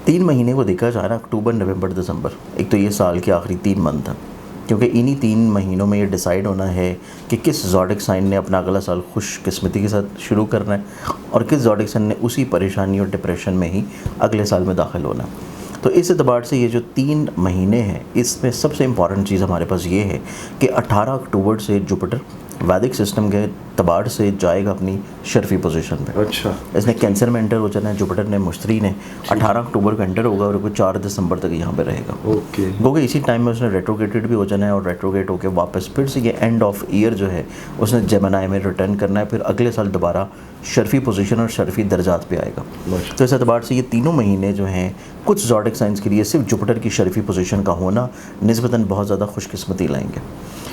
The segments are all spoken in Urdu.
3 مہینے کو دیکھا جائے نا، اکتوبر نومبر دسمبر، ایک تو یہ سال کے آخری 3 منتھ ہیں، کیونکہ انہی 3 مہینوں میں یہ ڈیسائیڈ ہونا ہے کہ کس زوڈک سائن نے اپنا اگلا سال خوش قسمتی کے ساتھ شروع کرنا ہے اور کس زوڈک سائن نے اسی پریشانی اور ڈپریشن میں ہی اگلے سال میں داخل ہونا ہے۔ تو اس اعتبار سے یہ جو 3 مہینے ہیں، اس میں سب سے امپورٹنٹ چیز ہمارے پاس یہ ہے کہ 18 اکتوبر سے جوپٹر ویدک سسٹم کے اعتبار سے جائے گا اپنی شرفی پوزیشن پہ۔ اچھا، اس نے کینسر میں انٹر ہو جانا ہے، جوپٹر نے مشتری نے 18 اکتوبر کو انٹر ہوگا اور وہ 4 دسمبر تک یہاں پہ رہے گا۔ اوکے، کیونکہ اسی ٹائم میں اس نے ریٹروگیٹڈ بھی ہو جانا ہے اور ریٹروگیٹ ہو کے واپس پھر سے یہ اینڈ آف ایئر جو ہے اس نے جیمنائی میں ریٹرن کرنا ہے، پھر اگلے سال دوبارہ شرفی پوزیشن اور شرفی درجات پہ آئے گا۔ تو اس اعتبار سے یہ تینوں مہینے جو ہیں کچھ زوڈک سائنس کے لیے صرف جوپٹر کی شرفی پوزیشن کا ہونا نسبتاً بہت زیادہ خوش قسمتی لائیں گے۔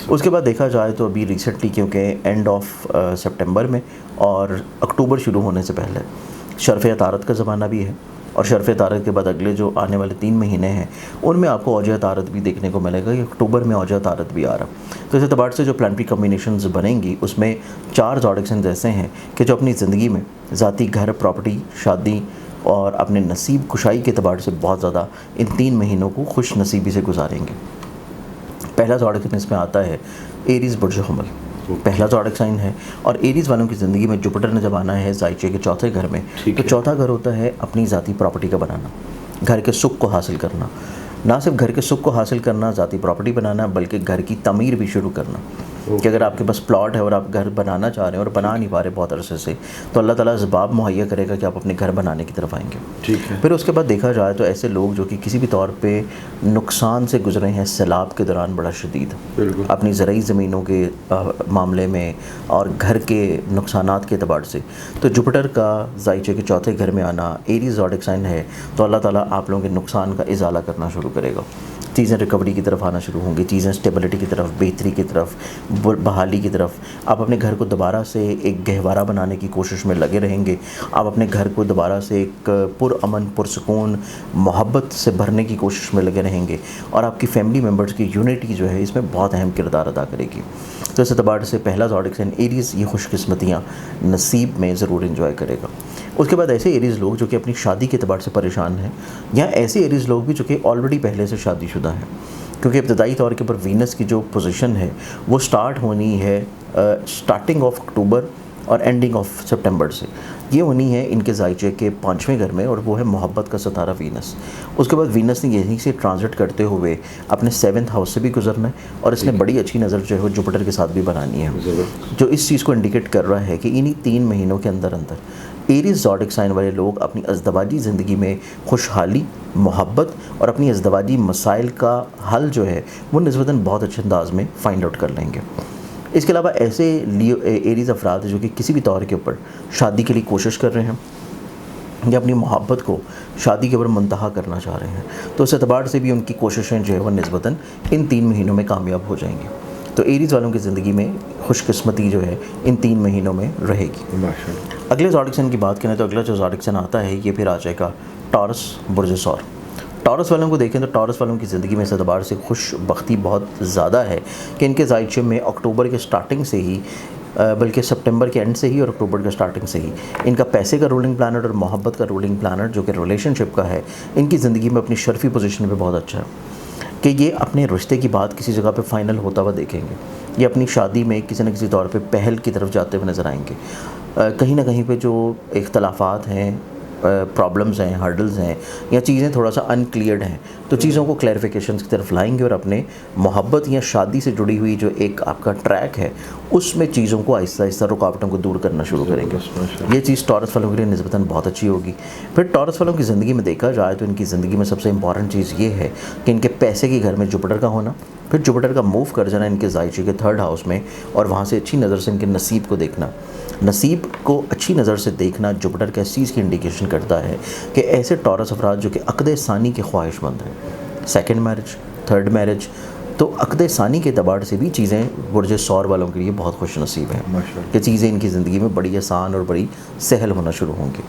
اس کے بعد دیکھا جائے تو ابھی ریسنٹلی کیونکہ اینڈ آف سپٹمبر میں اور اکتوبر شروع ہونے سے پہلے شرف عطارد کا زمانہ بھی ہے، اور شرف عطارد کے بعد اگلے جو آنے والے 3 مہینے ہیں ان میں آپ کو اوج عطارد بھی دیکھنے کو ملے گا کہ اکتوبر میں اوج عطارد بھی آ رہا۔ تو اس اعتبار سے جو پلانٹری کمبینیشنز بنیں گی اس میں 4 زوڈک سائنز ایسے ہیں کہ جو اپنی زندگی میں ذاتی گھر، پراپرٹی، شادی اور اپنے نصیب کشائی کے اعتبار سے بہت زیادہ ان 3 مہینوں کو خوش نصیبی سے گزاریں گے۔ پہلا زوڈک سائن اس میں آتا ہے ایریز برج حمل، پہلا زوڈک سائن ہے، اور ایریز والوں کی زندگی میں جوپٹر نے جب آنا ہے زائچے کے چوتھے گھر میں، تو چوتھا گھر ہوتا ہے اپنی ذاتی پراپرٹی کا بنانا، گھر کے سکھ کو حاصل کرنا، نہ صرف گھر کے سکھ کو حاصل کرنا، ذاتی پراپرٹی بنانا، بلکہ گھر کی تعمیر بھی شروع کرنا۔ کہ اگر آپ کے پاس پلاٹ ہے اور آپ گھر بنانا چاہ رہے ہیں اور بنا نہیں پا رہے بہت عرصے سے، تو اللہ تعالیٰ اسباب مہیا کرے گا کہ آپ اپنے گھر بنانے کی طرف آئیں گے۔ ٹھیک ہے۔ پھر اس کے بعد دیکھا جائے تو ایسے لوگ جو کہ کسی بھی طور پہ نقصان سے گزرے ہیں سیلاب کے دوران بڑا شدید، اپنی زرعی زمینوں کے معاملے میں اور گھر کے نقصانات کے اعتبار سے، تو جوپٹر کا زائچے کے چوتھے گھر میں آنا ایریز زوڈک سائن ہے، تو اللہ تعالیٰ آپ لوگوں کے نقصان کا ازالہ کرنا شروع کرے گا، چیزیں ریکوری کی طرف آنا شروع ہوں گی، چیزیں اسٹیبلٹی کی طرف، بہتری کی طرف، بحالی کی طرف۔ آپ اپنے گھر کو دوبارہ سے ایک گہوارہ بنانے کی کوشش میں لگے رہیں گے، آپ اپنے گھر کو دوبارہ سے ایک پرامن، پرسکون، محبت سے بھرنے کی کوشش میں لگے رہیں گے، اور آپ کی فیملی ممبرز کی یونٹی جو ہے اس میں بہت اہم کردار ادا کرے گی۔ تو اس اعتبار سے پہلا زوڈک سائن ایریز یہ خوش قسمتیاں نصیب میں ضرور انجوائے کرے گا۔ اس کے بعد ایسے ایریز لوگ جو کہ اپنی شادی کے اعتبار سے پریشان ہیں، یا ایسے ایریز لوگ بھی جو کہ آلریڈی پہلے سے شادی شدہ ہیں، کیونکہ ابتدائی طور کے اوپر وینس کی جو پوزیشن ہے وہ سٹارٹ ہونی ہے سٹارٹنگ آف اکتوبر اور اینڈنگ آف سپٹمبر سے، یہ ہونی ہے ان کے زائچے کے 5ویں گھر میں، اور وہ ہے محبت کا ستارہ وینس۔ اس کے بعد وینس نے یہیں سے ٹرانزٹ کرتے ہوئے اپنے 7th ہاؤس سے بھی گزرنا ہے، اور اس نے بڑی اچھی نظر جو ہے وہ جوپٹر کے ساتھ بھی بنانی ہے، جو اس چیز کو انڈیکیٹ کر رہا ہے کہ انہی 3 مہینوں کے اندر ایریز زوڈک سائن والے لوگ اپنی ازدواجی زندگی میں خوشحالی، محبت اور اپنی ازدواجی مسائل کا حل جو ہے وہ نسبتاً بہت اچھے انداز میں فائنڈ آؤٹ کر لیں گے۔ اس کے علاوہ ایسے ایریز افراد جو کہ کسی بھی طور کے اوپر شادی کے لیے کوشش کر رہے ہیں یا اپنی محبت کو شادی کے اوپر منتہا کرنا چاہ رہے ہیں، تو اس اعتبار سے بھی ان کی کوششیں جو ہے وہ نسبتاً ان 3 مہینوں میں کامیاب ہو جائیں گی۔ تو ایریز والوں کی زندگی میں خوش قسمتی جو ہے ان 3 مہینوں میں رہے گی۔ اگلے زوڈک سائن کی بات کریں تو اگلا جو زوڈک سائن آتا ہے یہ پھر آ جائے گا ٹورس برج ثور۔ ٹورس والوں کو دیکھیں تو ٹورس والوں کی زندگی میں اس اعتبار سے خوش بختی بہت زیادہ ہے کہ ان کے زائچے میں اکتوبر کے سٹارٹنگ سے ہی، بلکہ سپٹمبر کے اینڈ سے ہی اور اکتوبر کے سٹارٹنگ سے ہی ان کا پیسے کا رولنگ پلانٹ اور محبت کا رولنگ پلانٹ جو کہ ریلیشن شپ کا ہے، ان کی زندگی میں اپنی شرفی پوزیشن پہ بہت اچھا ہے کہ یہ اپنے رشتے کی بات کسی جگہ پہ فائنل ہوتا ہوا دیکھیں گے، یہ اپنی شادی میں کسی نہ کسی طور پہ پہل کی طرف جاتے ہوئے نظر آئیں گے۔ کہیں نہ کہیں پہ جو اختلافات ہیں، پرابلمز ہیں، ہرڈلز ہیں، یا چیزیں تھوڑا سا انکلیئرڈ ہیں، تو چیزوں کو کلیئرفیکیشنز کی طرف لائیں گے اور اپنے محبت یا شادی سے جڑی ہوئی جو ایک آپ کا ٹریک ہے اس میں چیزوں کو آہستہ آہستہ رکاوٹوں کو دور کرنا شروع کریں گے۔ یہ چیز ٹورس والوں کے لیے نسبتاً بہت اچھی ہوگی۔ پھر ٹورس والوں کی زندگی میں دیکھا جائے تو ان کی زندگی میں سب سے امپورٹنٹ چیز یہ ہے کہ ان کے پیسے کے گھر میں جوپٹر کا ہونا، پھر جوپٹر کا موو کر جانا ان کے زائچے کے 3rd ہاؤس میں، اور وہاں سے اچھی نظر سے ان کے نصیب کو دیکھنا۔ نصیب کو اچھی نظر سے دیکھنا جوپٹر کے اس چیز کی انڈیکیشن کرتا ہے کہ ایسے ٹورس افراد جو کہ عقد ثانی کے خواہش مند ہیں، 2nd میرج، 3rd میرج، تو عقد ثانی کے اعتبار سے بھی چیزیں برج ثور والوں کے لیے بہت خوش نصیب ہیں کہ چیزیں ان کی زندگی میں بڑی آسان اور بڑی سہل ہونا شروع ہوں گی۔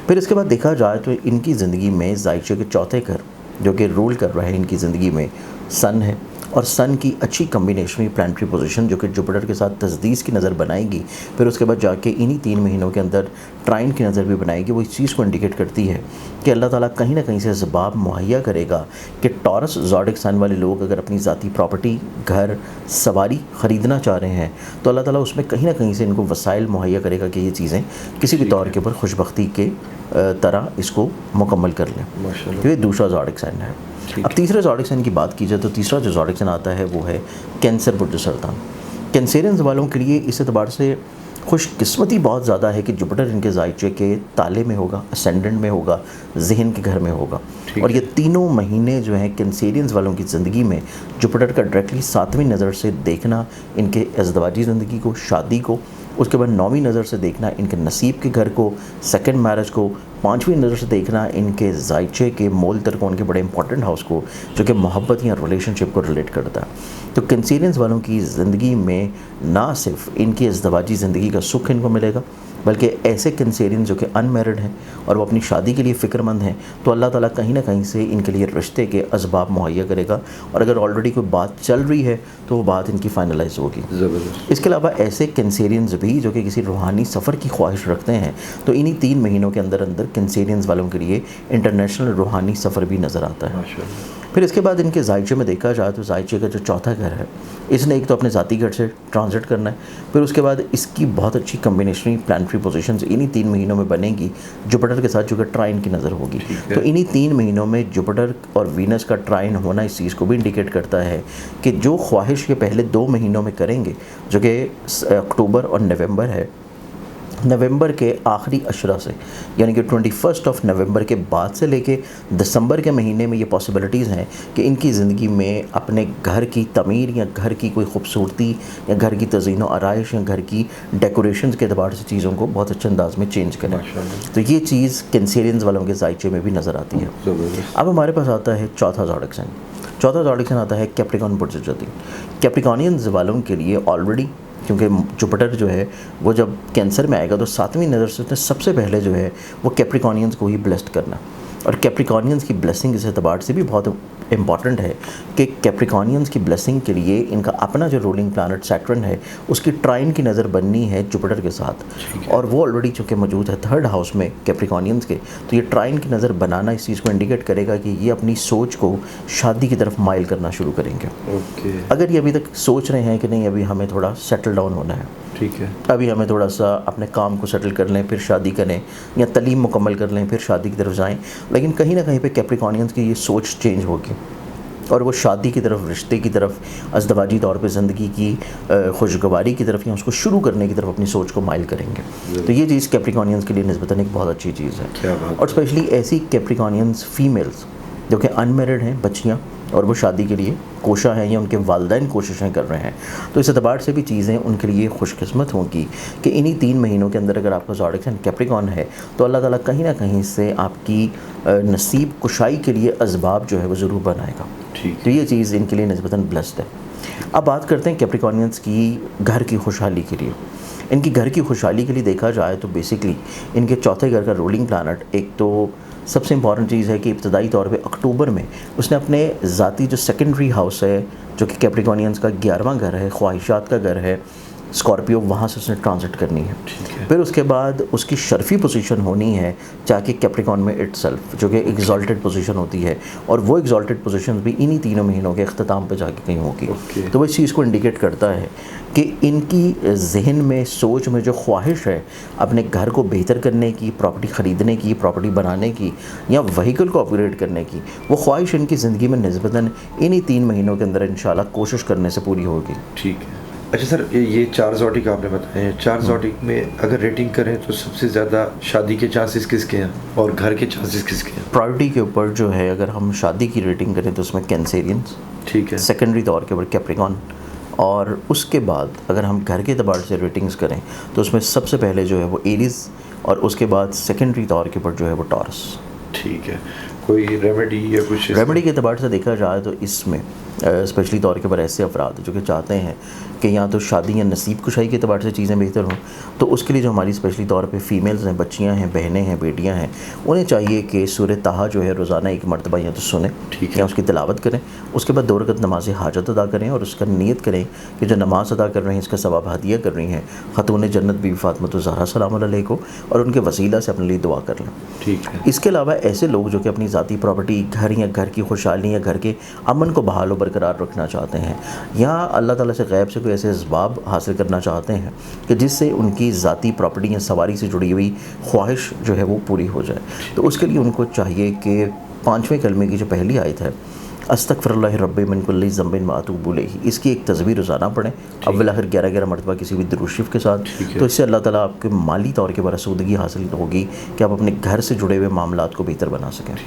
پھر اس کے بعد دیکھا جائے تو ان کی زندگی میں زائچے کے 4تھے گھر جو کہ رول کر رہا ہے ان کی زندگی میں، سن ہے، اور سن کی اچھی کمبینیشنری پلانٹری پوزیشن جو کہ جوپیٹر کے ساتھ تسدیس کی نظر بنائے گی، پھر اس کے بعد جا کے انہی 3 مہینوں کے اندر ٹرائن کی نظر بھی بنائے گی، وہ اس چیز کو انڈیکیٹ کرتی ہے کہ اللہ تعالیٰ کہیں نہ کہیں سے اسباب مہیا کرے گا کہ ٹورس زوڈک سائن والے لوگ اگر اپنی ذاتی پراپرٹی، گھر، سواری خریدنا چاہ رہے ہیں تو اللہ تعالیٰ اس میں کہیں نہ کہیں سے ان کو وسائل مہیا کرے گا کہ یہ چیزیں کسی بھی طور کے اوپر خوشبختی کے طرح اس کو مکمل کر لیں۔ یہ دوسرا زوڈک سائن ہے۔ اب تیسرے زوڈک سائن کی بات کی جائے تو تیسرا جو زوڈک سائن آتا ہے وہ ہے کینسر برج سرطان۔ کینسیرینز والوں کے لیے اس اعتبار سے خوش قسمتی بہت زیادہ ہے کہ جوپیٹر ان کے زائچے کے تالے میں ہوگا، اسینڈنٹ میں ہوگا، ذہن کے گھر میں ہوگا، اور یہ تینوں مہینے جو ہیں کینسیرینز والوں کی زندگی میں جوپیٹر کا ڈائریکٹلی 7ویں نظر سے دیکھنا ان کے ازدواجی زندگی کو، شادی کو، اس کے بعد 9ویں نظر سے دیکھنا ان کے نصیب کے گھر کو، سیکنڈ میرج کو، 5ویں نظر سے دیکھنا ان کے زائچے کے مول ترکون کے بڑے امپورٹنٹ ہاؤس کو جو کہ محبت یا ریلیشن شپ کو ریلیٹ کرتا ہے۔ تو کینسیرینز والوں کی زندگی میں نہ صرف ان کی ازدواجی زندگی کا سکھ ان کو ملے گا، بلکہ ایسے کینسیرین جو کہ ان میرڈ ہیں اور وہ اپنی شادی کے لیے فکر مند ہیں تو اللہ تعالیٰ کہیں نہ کہیں سے ان کے لیے رشتے کے اسباب مہیا کرے گا، اور اگر آلریڈی کوئی بات چل رہی ہے تو وہ بات ان کی فائنلائز ہوگی۔ اس کے علاوہ ایسے کینسیرینز بھی جو کہ کسی روحانی سفر کی خواہش رکھتے ہیں تو انہی 3 مہینوں کے اندر کینسیرینز والوں کے لیے انٹرنیشنل روحانی سفر بھی نظر آتا ہے۔ پھر اس کے بعد ان کے زائچے میں دیکھا جائے تو زائچے کا جو چوتھا گھر ہے اس نے ایک تو اپنے ذاتی گھر سے ٹرانزٹ کرنا ہے، پھر اس کے بعد اس کی بہت اچھی کمبینیشنری پلانٹری پوزیشنز انہی 3 مہینوں میں بنے گی جوپیٹر کے ساتھ جو کہ ٹرائن کی نظر ہوگی۔ تو انہی 3 مہینوں میں جوپیٹر اور وینس کا ٹرائن ہونا اس چیز کو بھی انڈیکیٹ کرتا ہے کہ جو خواہش یہ پہلے 2 مہینوں میں کریں گے جو کہ اکتوبر اور نومبر ہے، نومبر کے آخری اشرہ سے یعنی کہ 21 نومبر کے بعد سے لے کے دسمبر کے مہینے میں یہ پاسبلٹیز ہیں کہ ان کی زندگی میں اپنے گھر کی تعمیر یا گھر کی کوئی خوبصورتی یا گھر کی تزئین و آرائش یا گھر کی ڈیکوریشنز کے اعتبار سے چیزوں کو بہت اچھے انداز میں چینج کریں۔ تو یہ چیز کینسیرینز والوں کے زائچے میں بھی نظر آتی ہے۔ اب ہمارے پاس آتا ہے چوتھا زوڈک سائن۔ چوتھا زوڈک سائن آتا ہے کیپریکان برج جدی۔ کیپریکانینز والوں کے لیے آلریڈی کیونکہ جوپیٹر جو ہے وہ جب کینسر میں آئے گا تو 7ویں نظر سے اس نے سب سے پہلے جو ہے وہ کیپریکانینز کو ہی بلیسڈ کرنا، اور کیپریکانینز کی بلیسنگ اس اعتبار سے بھی بہت امپورٹنٹ ہے کہ کیپریکانینز کی بلیسنگ کے لیے ان کا اپنا جو رولنگ پلانٹ سیٹرن ہے اس کی ٹرائن کی نظر بننی ہے جوپیٹر کے ساتھ، اور وہ آلریڈی چونکہ موجود ہے 3rd ہاؤس میں کیپریکانینز کے، تو یہ ٹرائن کی نظر بنانا اس چیز کو انڈیکیٹ کرے گا کہ یہ اپنی سوچ کو شادی کی طرف مائل کرنا شروع کریں گے۔ اگر یہ ابھی تک سوچ رہے ہیں کہ نہیں ابھی ہمیں تھوڑا سیٹل ڈاؤن ہونا ہے، ٹھیک ہے، ابھی ہمیں تھوڑا سا اپنے کام کو سیٹل کر لیں پھر شادی کریں، یا تعلیم مکمل کر لیں پھر شادی کی طرف جائیں، لیکن کہیں نہ کہیں پہ کیپریکانینز کی یہ سوچ چینج ہوگی اور وہ شادی کی طرف، رشتے کی طرف، ازدواجی طور پہ زندگی کی خوشگواری کی طرف یا اس کو شروع کرنے کی طرف اپنی سوچ کو مائل کریں گے۔ تو یہ چیز کیپریکانینز کے لیے نسبتاً ایک بہت اچھی چیز ہے، اور اسپیشلی ایسی کیپریکانینز فیمیلز جو کہ ان میرڈ ہیں، بچیاں، اور وہ شادی کے لیے کوشاں ہیں یا ان کے والدین کوششیں کر رہے ہیں، تو اس اعتبار سے بھی چیزیں ان کے لیے خوش قسمت ہوں گی کہ انہی 3 مہینوں کے اندر اگر آپ کا زوڈک سائن کیپریکان ہے تو اللہ تعالیٰ کہیں نہ کہیں سے آپ کی نصیب کشائی کے لیے اسباب جو ہے وہ ضرور بنائے گا۔ تو یہ چیز ان کے لیے نسبتاً بلیسڈ ہے۔ اب بات کرتے ہیں کیپریکانینز کی گھر کی خوشحالی کے لیے۔ ان کی گھر کی خوشحالی کے لیے دیکھا جائے تو بیسکلی ان کے چوتھے گھر کا رولنگ پلانٹ ایک تو سب سے امپورٹنٹ چیز ہے کہ ابتدائی طور پہ اکتوبر میں اس نے اپنے ذاتی جو سیکنڈری ہاؤس ہے جو کہ کیپریکانینز کا 11واں گھر ہے، خواہشات کا گھر ہے، اسکارپیو، وہاں سے اس نے ٹرانزٹ کرنی ہے۔ پھر اس کے بعد اس کی شرفی پوزیشن ہونی ہے جا کے کیپریکان میں اٹ سیلف جو کہ ایگزالٹڈ پوزیشن ہوتی ہے، اور وہ ایگزالٹڈ پوزیشن بھی انہی 3 مہینوں کے اختتام پہ جا کے کہیں ہوگی۔ تو وہ اس چیز کو انڈیکیٹ کرتا ہے کہ ان کی ذہن میں، سوچ میں جو خواہش ہے اپنے گھر کو بہتر کرنے کی، پراپرٹی خریدنے کی، پراپرٹی بنانے کی یا وہیکل کو اپ گریڈ کرنے کی، وہ خواہش ان کی زندگی میں نسبتاً انہی 3 مہینوں کے اندر انشاءاللہ کوشش کرنے سے پوری ہوگی۔ ٹھیک ہے۔ اچھا سر، یہ 4 زوڈک آپ نے بتائے ہیں، 4 زوڈک میں اگر ریٹنگ کریں تو سب سے زیادہ شادی کے چانسز کس کے ہیں اور گھر کے چانسز کس کے ہیں؟ پرائیورٹی کے اوپر جو ہے اگر ہم شادی کی ریٹنگ کریں تو اس میں کینسیرینز، ٹھیک ہے، سیکنڈری طور کے اوپر کیپریکان، اور اس کے بعد اگر ہم گھر کے اعتبار سے ریٹنگز کریں تو اس میں سب سے پہلے جو ہے وہ ایریز، اور اس کے بعد سیکنڈری طور کے اوپر جو ہے وہ ٹورس۔ ٹھیک ہے۔ کوئی ریمیڈی یا کچھ؟ ریمیڈی کے اعتبار سے دیکھا جائے تو اس میں اسپیشلی طور کے پر ایسے افراد جو کہ چاہتے ہیں کہ یا تو شادی یا نصیب کشائی کے اعتبار سے چیزیں بہتر ہوں، تو اس کے لیے جو ہماری اسپیشلی طور پہ فیمیلز ہیں، بچیاں ہیں، بہنیں ہیں، بیٹیاں ہیں، انہیں چاہیے کہ سورہ طٰہٰ جو ہے روزانہ ایک مرتبہ یا تو سنیں یا اس کی تلاوت کریں، اس کے بعد 2 رکعت نماز حاجت ادا کریں اور اس کا نیت کریں کہ جو نماز ادا کر رہے ہیں اس کا ثواب ہدیہ کر رہی ہیں خاتون جنت بی بی فاطمہ الزہرا سلام علیہ کو، اور ان کے وسیلہ سے اپنے لیے دعا کر لیں۔ ٹھیک ہے۔ اس کے علاوہ ایسے لوگ جو کہ اپنی ذاتی پراپرٹی، گھر یا گھر کی خوشحالی یا گھر کے امن کو بحال و برقرار رکھنا چاہتے ہیں، یا اللہ تعالیٰ سے غیب سے کوئی ایسے اسباب حاصل کرنا چاہتے ہیں کہ جس سے ان کی ذاتی پراپرٹی یا سواری سے جڑی ہوئی خواہش جو ہے وہ پوری ہو جائے، تو اس کے لیے ان کو چاہیے کہ 5ویں کلمے کی جو پہلی آیت ہے استغفر اللہ ربی من کل ذنب و اتوب الیہ، اس کی ایک تصویر روزانہ پڑھیں اول آخر 11 مرتبہ کسی بھی درود شریف کے ساتھ، تو اس سے اللہ تعالیٰ آپ کے مالی طور کے پر آسودگی حاصل ہوگی کہ آپ اپنے گھر سے جڑے ہوئے معاملات کو بہتر بنا سکیں۔